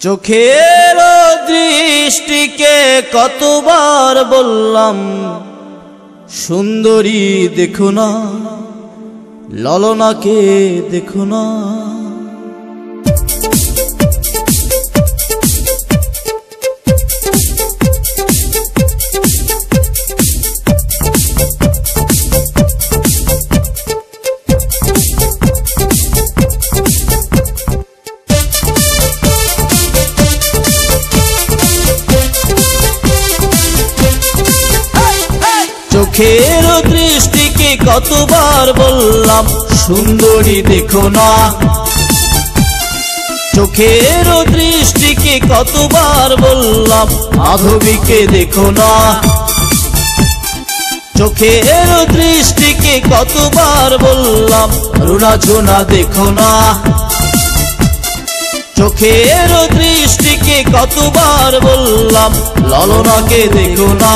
চোখের দৃষ্টিকে কতবার বললাম সুন্দরী দেখো না, ললনাকে দেখো না। চোখের দৃষ্টিকে কতবার বললাম সুন্দরী দেখো না, চোখের দৃষ্টিকে কতবার বললাম মাধবীকে দেখো না, চোখের দৃষ্টিকে কতবার বললাম রুনা ঝুনা দেখো না, চোখের দৃষ্টিকে কতবার বললাম ললনাকে দেখো না।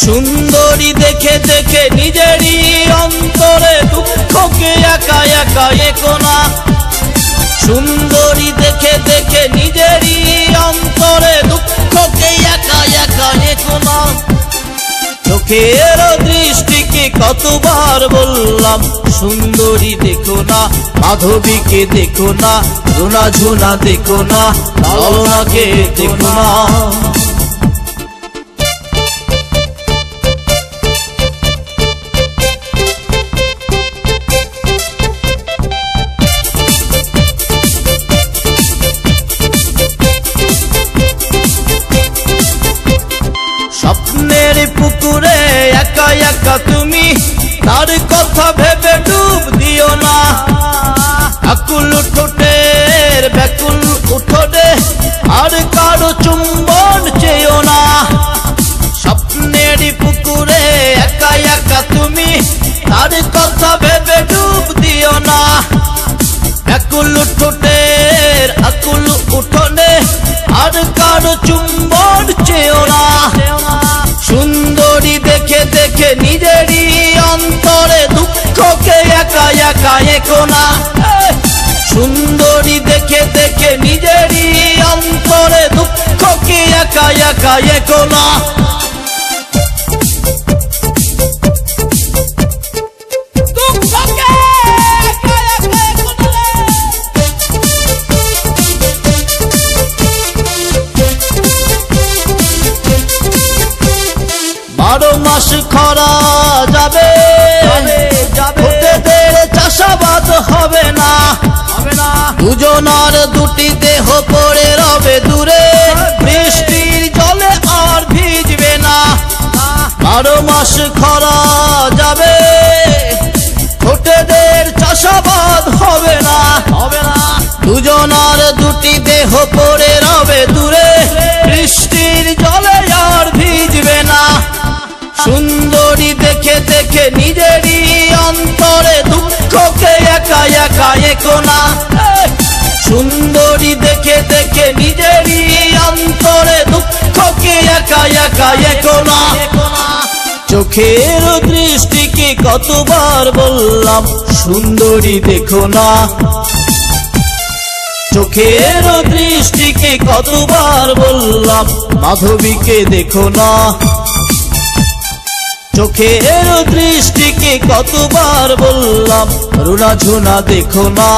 সুন্দরী দেখে দেখে নিজেরই অন্তরে দুঃখকে একা একা একো না, সুন্দরী দেখে দেখে নিজেরই অন্তরে দুঃখকে একা একা একো না। চোখের দৃষ্টিকে কতবার বললাম সুন্দরী দেখো না, মাধবীকে দেখো না, রুনা ঝুনা দেখো না, ললনাকে দেখো না। স্বপ্নের পুকুরে একা একা তুমি, তার কথা ভেবে ডুব দিও না, আকুল ঠোঁটের ব্যাকুল উঠোনে আর কারো চুম্বন চেয়েও না। স্বপ্নের পুকুরে একা একা তুমি, তার কথা ভেবে ডুব দিও না, ব্যাকুল ঠোঁটের আকুল উঠোনে আর কারো চুম্বন চেয়েও না। সুন্দরী দেখে দেখে নিজেরই অন্তরে দুঃখকে একা একা একো না, সুন্দরী দেখে দেখে নিজেরই অন্তরে দুঃখকে একা একা একো না। বারো মাস খরা যাবে, ভোটেদের চাষাবাদ হবে না, দুজনার দুটি দেহ পড়ে রবে দূরে, বৃষ্টির জলে আর ভিজবে না। বারো মাস খরা যাবে, ভোটেদের চাষাবাদ হবে না, দুজনার দুটি দেহ পড়ে রবে দূরে, বৃষ্টির জলে আর ভিজবে না। সুন্দরী দেখে দেখে নিজেরই অন্তরে দুঃখকে একা একা একো না, সুন্দরী দেখে দেখে নিজেরই অন্তরে দুঃখকে একা একা একো না। চোখের দৃষ্টিকে কতবার বললাম সুন্দরী দেখো না, চোখের দৃষ্টিকে কতবার বললাম মাধবীকে দেখো না, চোখের দৃষ্টিকে কতবার বললাম রুনা ঝুনা দেখো না,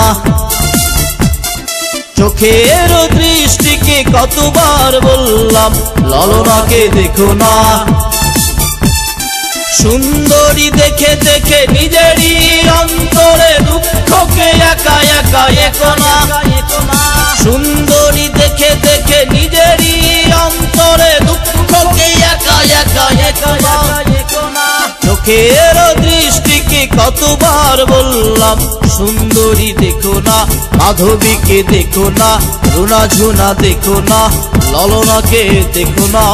চোখের দৃষ্টিকে কতবার বললাম ললনাকে দেখো না। সুন্দরী দেখে দেখে নিজেরই অন্তরে দুঃখকে একা একা একো না, সুন্দরী দেখে দেখে নিজেরই অন্তরে দুঃখকে একা একা একো না। চোখের দৃষ্টিকে কতবার বললাম সুন্দরী দেখো না, মাধবীকে দেখো না, রুনা ঝুনা দেখো না, ললনাকে দেখো না।